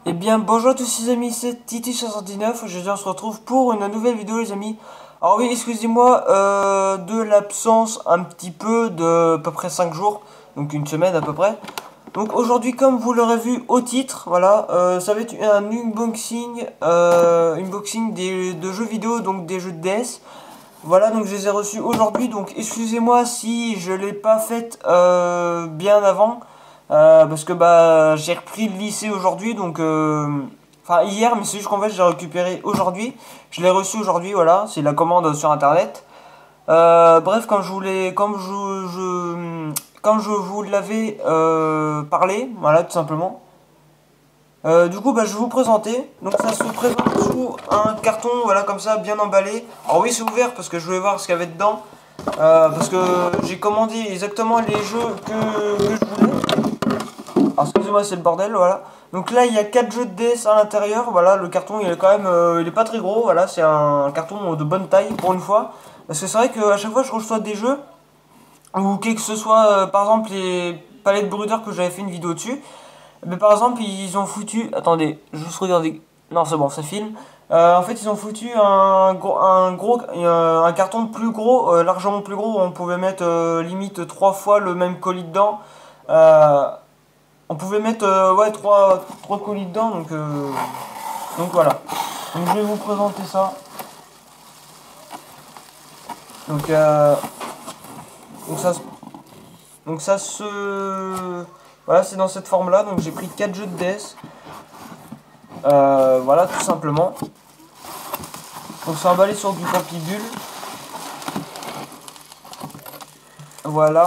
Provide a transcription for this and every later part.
Eh bien bonjour à tous les amis, c'est Titi69, aujourd'hui on se retrouve pour une nouvelle vidéo les amis. Alors oui, excusez-moi de l'absence un petit peu de à peu près 5 jours, donc une semaine à peu près. Donc aujourd'hui comme vous l'aurez vu au titre, voilà, ça va être un unboxing de jeux vidéo, donc des jeux de DS. Voilà, donc je les ai reçus aujourd'hui, donc excusez-moi si je l'ai pas fait bien avant, parce que bah j'ai repris le lycée aujourd'hui, donc enfin hier, mais c'est juste qu'en fait j'ai récupéré aujourd'hui, je l'ai reçu aujourd'hui, voilà, c'est la commande sur internet. Bref, comme je vous l'avais parlé, voilà tout simplement. Du coup, bah, je vais vous présenter. Donc, ça se présente sous un carton, voilà, comme ça, bien emballé. Alors, oui, c'est ouvert parce que je voulais voir ce qu'il y avait dedans. Parce que j'ai commandé exactement les jeux que je voulais. Alors, excusez-moi, c'est le bordel, voilà. Donc là, il y a 4 jeux de DS à l'intérieur. Voilà, le carton, il est quand même. Il est pas très gros. Voilà, c'est un carton de bonne taille pour une fois. Parce que c'est vrai qu'à chaque fois, je reçois des jeux. Ou quel que ce soit, par exemple, les palettes Bruder que j'avais fait une vidéo dessus. Mais par exemple, ils ont foutu. Attendez, juste regarder. Non, c'est bon, ça filme. En fait, ils ont foutu un carton plus gros, largement plus gros, où on pouvait mettre limite 3 fois le même colis dedans. Euh, on pouvait mettre ouais, trois colis dedans, donc voilà. Donc je vais vous présenter ça. Donc, donc ça, donc ça se. Voilà, c'est dans cette forme-là. Donc j'ai pris 4 jeux de DS. Voilà, tout simplement. Donc c'est emballé sur du papier bulle. Voilà.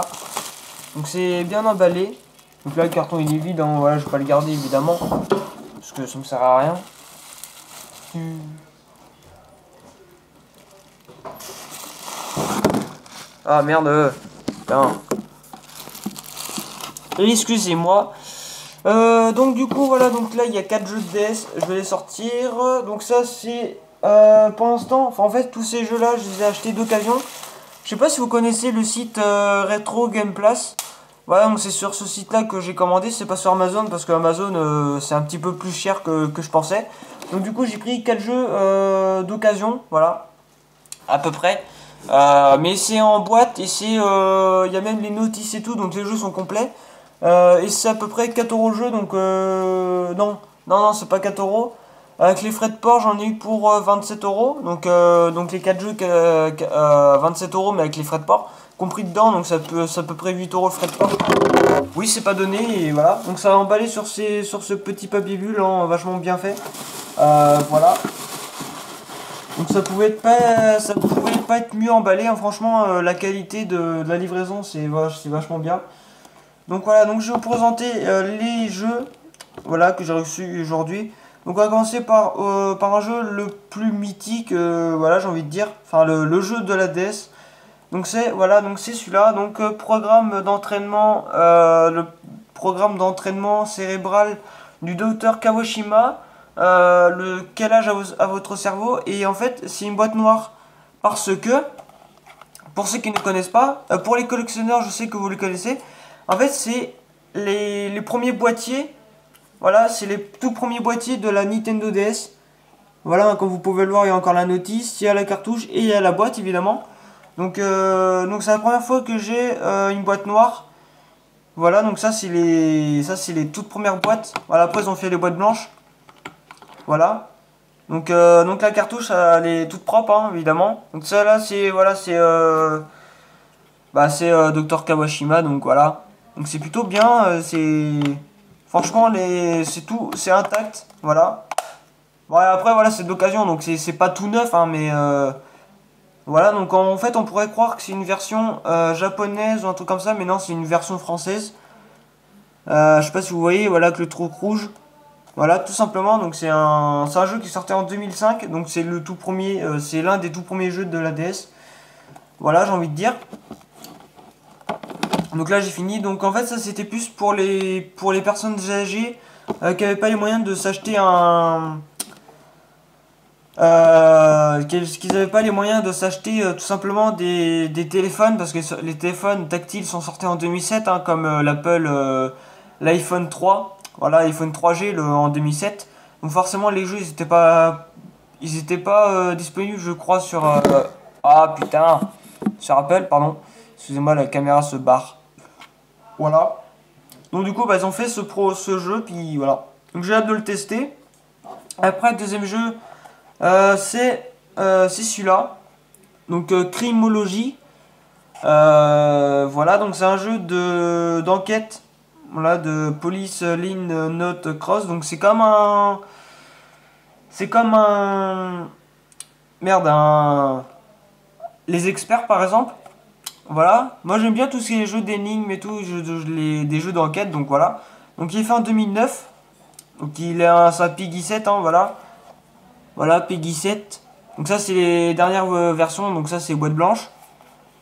Donc c'est bien emballé. Donc là le carton il est vide, hein. Voilà, je vais pas le garder évidemment. Parce que ça me sert à rien. Ah merde. Putain. Excusez-moi. Donc du coup voilà, donc là il y a 4 jeux de DS, je vais les sortir. Donc ça c'est pour l'instant, enfin en fait tous ces jeux là je les ai achetés d'occasion. Je sais pas si vous connaissez le site Retro Game Place. Voilà, donc c'est sur ce site là que j'ai commandé, c'est pas sur Amazon parce que Amazon c'est un petit peu plus cher que je pensais. Donc du coup j'ai pris 4 jeux d'occasion, voilà, à peu près. Mais c'est en boîte et il y a même les notices et tout, donc les jeux sont complets. Et c'est à peu près 4 euros le jeu, donc non, c'est pas 4 euros. Avec les frais de port, j'en ai eu pour 27 euros. Donc les 4 jeux, 27 euros, mais avec les frais de port compris dedans, donc c'est à peu près 8 euros le frais de port. Oui, c'est pas donné, et voilà. Donc ça a emballé sur ce petit papier bulle, hein, vachement bien fait. Voilà. Donc ça pouvait pas être mieux emballé, hein. Franchement, la qualité de la livraison, c'est vachement bien. Donc voilà, donc je vais vous présenter les jeux, voilà, que j'ai reçus aujourd'hui. Donc on va commencer par un jeu le plus mythique, voilà, j'ai envie de dire, enfin le jeu de la DS. Donc c'est voilà, donc c'est celui-là, donc le programme d'entraînement cérébral du docteur Kawashima. Quel âge a votre cerveau? Et en fait, c'est une boîte noire parce que pour ceux qui ne connaissent pas, pour les collectionneurs, je sais que vous les connaissez. En fait, c'est les premiers boîtiers. Voilà, c'est les tout premiers boîtiers de la Nintendo DS. Voilà, comme vous pouvez le voir, il y a encore la notice, il y a la cartouche et il y a la boîte évidemment. Donc c'est la première fois que j'ai une boîte noire. Voilà, donc ça c'est les toutes premières boîtes. Voilà, après ils ont fait les boîtes blanches. Voilà. Donc la cartouche elle est toute propre, hein, évidemment. Donc ça là c'est voilà c'est Dr Kawashima, donc voilà. Donc c'est plutôt bien, c'est franchement c'est tout, c'est intact, voilà. Bon après voilà c'est d'occasion, donc c'est pas tout neuf, hein, mais voilà, donc en fait on pourrait croire que c'est une version japonaise ou un truc comme ça, mais non, c'est une version française. Je sais pas si vous voyez, voilà, avec le truc rouge. Voilà, tout simplement, donc c'est un jeu qui sortait en 2005, donc c'est le tout premier, c'est l'un des tout premiers jeux de la DS. Voilà, j'ai envie de dire. Donc là j'ai fini, donc en fait ça c'était plus pour les personnes âgées qui n'avaient pas les moyens de s'acheter qu'ils n'avaient pas les moyens de s'acheter tout simplement des téléphones, parce que les téléphones tactiles sont sortis en 2007, hein, comme l'iPhone 3. Voilà, iPhone 3G en 2007. Donc forcément les jeux ils étaient pas disponibles je crois sur ah putain, sur Apple, pardon. Excusez-moi, la caméra se barre. Voilà. Donc du coup bah, ils ont fait ce jeu puis voilà. Donc j'ai hâte de le tester. Après le deuxième jeu c'est celui-là. Donc Crimology. Voilà, donc c'est un jeu d'enquête. Voilà, de Police Line Note Cross. Donc c'est comme un. C'est comme un. Merde, un. Les experts par exemple. Voilà. Moi j'aime bien tous ces jeux d'énigmes et tout, des jeux d'enquête, donc voilà. Donc il est fait en 2009. Donc il est un Peggy 7, hein, voilà. Voilà, Peggy 7. Donc ça c'est les dernières versions, donc ça c'est boîte blanche.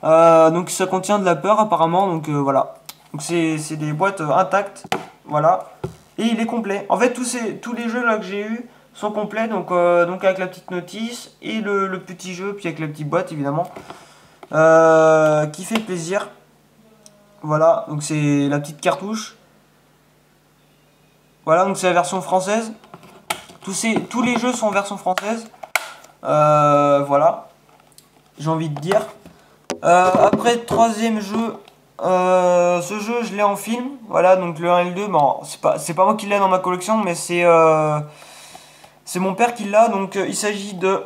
Donc ça contient de la peur apparemment, donc voilà. Donc c'est des boîtes intactes, voilà. Et il est complet. En fait tous les jeux là que j'ai eu sont complets, donc avec la petite notice et le petit jeu, puis avec la petite boîte évidemment. Qui fait plaisir. Voilà, donc c'est la petite cartouche. Voilà, donc c'est la version française. Tous les jeux sont en version française. Voilà, j'ai envie de dire. Après, troisième jeu, ce jeu je l'ai en film, voilà, donc le 1 et le 2, bon, c'est pas moi qui l'ai dans ma collection, mais c'est mon père qui l'a, donc il s'agit de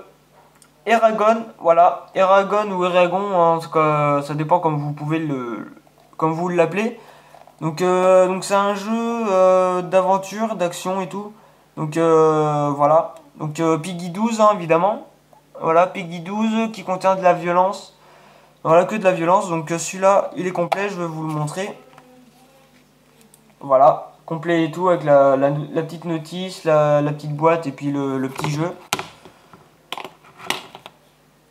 Eragon, voilà, Eragon ou Eragon, hein, en tout cas, ça dépend comme vous l'appelez. Donc c'est un jeu d'aventure, d'action et tout, donc voilà, donc Peggy 12 hein, évidemment, voilà, Peggy 12 qui contient de la violence. Voilà, que de la violence. Donc celui-là, il est complet, je vais vous le montrer. Voilà, complet et tout, avec la petite notice, la petite boîte et puis le petit jeu.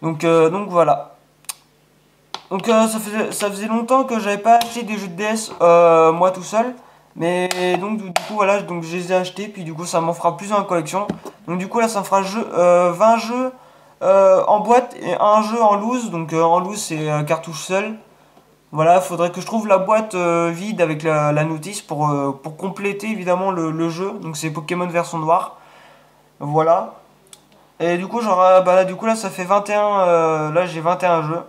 Donc voilà. Donc ça faisait longtemps que j'avais pas acheté des jeux de DS moi tout seul. Mais donc du coup voilà, donc je les ai achetés, puis du coup ça m'en fera plus dans la collection. Donc du coup là ça me fera 20 jeux en boîte et un jeu en loose. Donc en loose c'est cartouche seule. Voilà, faudrait que je trouve la boîte vide avec la notice pour compléter évidemment le jeu. Donc c'est Pokémon version noire. Voilà. Et du coup j'aurai, bah là du coup là ça fait 21, là j'ai 21 jeux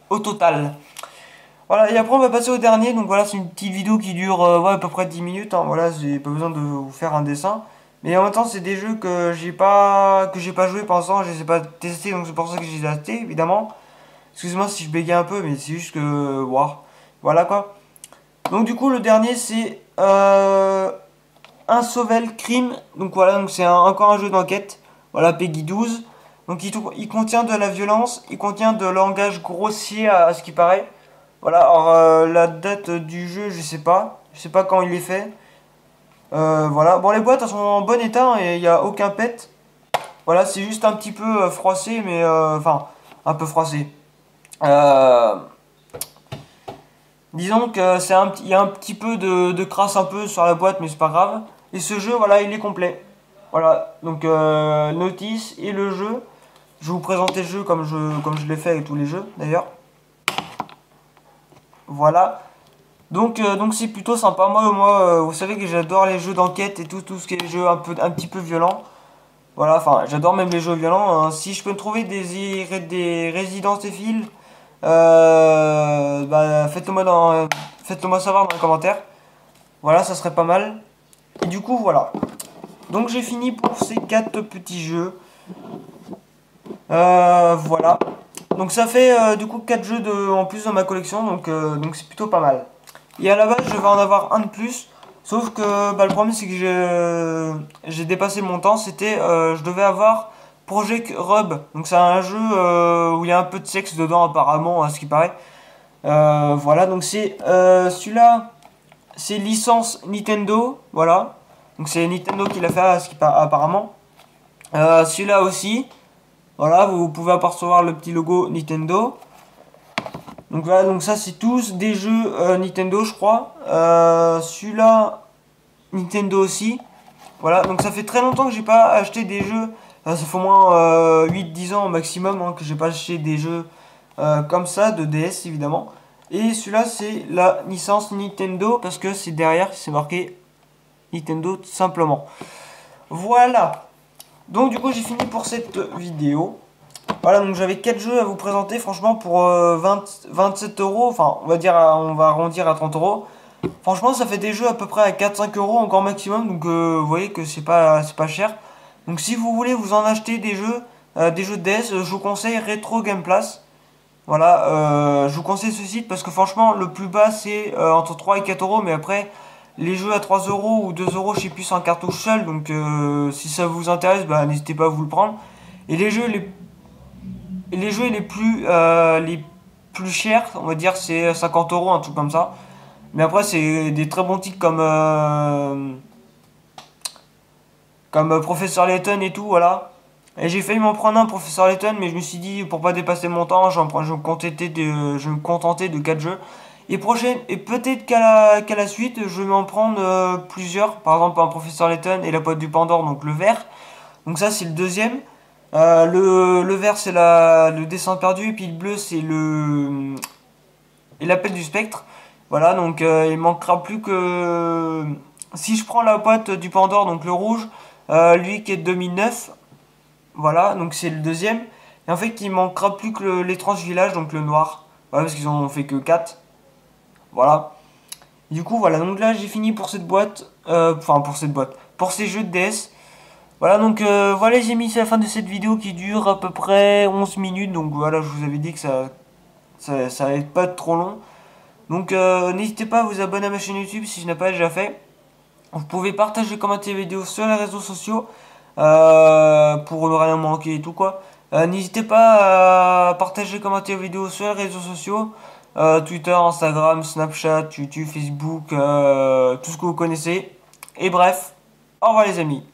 au total. Voilà, et après on va passer au dernier. Donc voilà, c'est une petite vidéo qui dure ouais, à peu près 10 minutes, hein. Voilà, j'ai pas besoin de vous faire un dessin. Mais en même temps, c'est des jeux que j'ai pas joué pour l'instant, je les ai pas testés, donc c'est pour ça que je les ai achetés, évidemment. Excusez-moi si je bégaye un peu, mais c'est juste que wow. Voilà quoi. Donc du coup, le dernier c'est un Sauvel Crime. Donc voilà, donc c'est encore un jeu d'enquête. Voilà, Peggy 12. Donc il contient de la violence, il contient de langage grossier à ce qui paraît. Voilà, alors la date du jeu, je sais pas quand il est fait. Voilà, bon les boîtes elles sont en bon état hein, et il n'y a aucun pet. Voilà, c'est juste un petit peu froissé, mais enfin un peu froissé. Euh, Disons que il y a un petit peu de crasse un peu sur la boîte, mais c'est pas grave. Et ce jeu, voilà, il est complet. Voilà, donc notice et le jeu. Je vais vous présenter le jeu comme je l'ai fait avec tous les jeux d'ailleurs. Voilà. Donc c'est plutôt sympa. Moi vous savez que j'adore les jeux d'enquête et tout ce qui est jeux un petit peu violent. Voilà, enfin, j'adore même les jeux violents, hein. Si je peux me trouver des Resident Evil, bah, faites-le moi savoir dans les commentaires. Voilà, ça serait pas mal. Et du coup, voilà. Donc j'ai fini pour ces 4 petits jeux. Voilà. Donc ça fait du coup 4 jeux en plus dans ma collection, donc c'est plutôt pas mal. Et à la base, je vais en avoir un de plus. Sauf que bah, le problème, c'est que j'ai dépassé mon temps. C'était, je devais avoir Project Rub. Donc c'est un jeu où il y a un peu de sexe dedans, apparemment, à ce qui paraît. Voilà, donc c'est celui-là, c'est licence Nintendo. Voilà. Donc c'est Nintendo qui l'a fait, à ce qui paraît, apparemment. Celui-là aussi. Voilà, vous pouvez apercevoir le petit logo Nintendo. Donc voilà, donc ça c'est tous des jeux Nintendo je crois. Celui-là, Nintendo aussi. Voilà, donc ça fait très longtemps que j'ai pas acheté des jeux. Ça fait au moins 8-10 ans au maximum hein, que j'ai pas acheté des jeux comme ça, de DS évidemment. Et celui-là c'est la licence Nintendo parce que c'est derrière, c'est marqué Nintendo tout simplement. Voilà. Donc du coup j'ai fini pour cette vidéo. Voilà, donc j'avais 4 jeux à vous présenter, franchement pour 27 euros, enfin on va dire, on va arrondir à 30 euros. Franchement ça fait des jeux à peu près à 4-5 euros encore maximum, donc vous voyez que c'est pas cher. Donc si vous voulez vous en acheter des jeux de DS, je vous conseille Retro Game Place. Voilà, je vous conseille ce site parce que franchement le plus bas c'est entre 3 et 4 euros, mais après les jeux à 3 euros ou 2 euros je sais plus en cartouche seule, donc si ça vous intéresse, bah, n'hésitez pas à vous le prendre. Et les jeux les plus chers, on va dire, c'est 50 euros, un truc comme ça. Mais après, c'est des très bons titres comme Professeur Layton et tout, voilà. Et j'ai failli m'en prendre un Professeur Layton, mais je me suis dit, pour pas dépasser mon temps, je vais me contenter de 4 jeux. Et peut-être qu'à la suite, je vais m'en prendre plusieurs. Par exemple, un Professeur Layton et la boîte du Pandore, donc le vert. Donc ça, c'est le deuxième. Le vert c'est le dessin perdu et puis le bleu c'est et l'appel du spectre. Voilà, donc il manquera plus que si je prends la boîte du Pandore, donc le rouge, lui qui est de 2009. Voilà, donc c'est le deuxième. Et en fait il manquera plus que l'étrange village, donc le noir. Voilà, parce qu'ils ont fait que 4. Voilà. Du coup voilà, donc là j'ai fini pour cette boîte. Enfin pour cette boîte. Pour ces jeux de DS. Voilà, donc voilà les amis, c'est la fin de cette vidéo qui dure à peu près 11 minutes. Donc voilà, je vous avais dit que ça allait pas être trop long. Donc n'hésitez pas à vous abonner à ma chaîne YouTube si je n'ai pas déjà fait. Vous pouvez partager, commenter les vidéos sur les réseaux sociaux pour ne rien manquer et tout quoi. N'hésitez pas à partager, commenter les vidéos sur les réseaux sociaux. Twitter, Instagram, Snapchat, YouTube, Facebook, tout ce que vous connaissez. Et bref, au revoir les amis.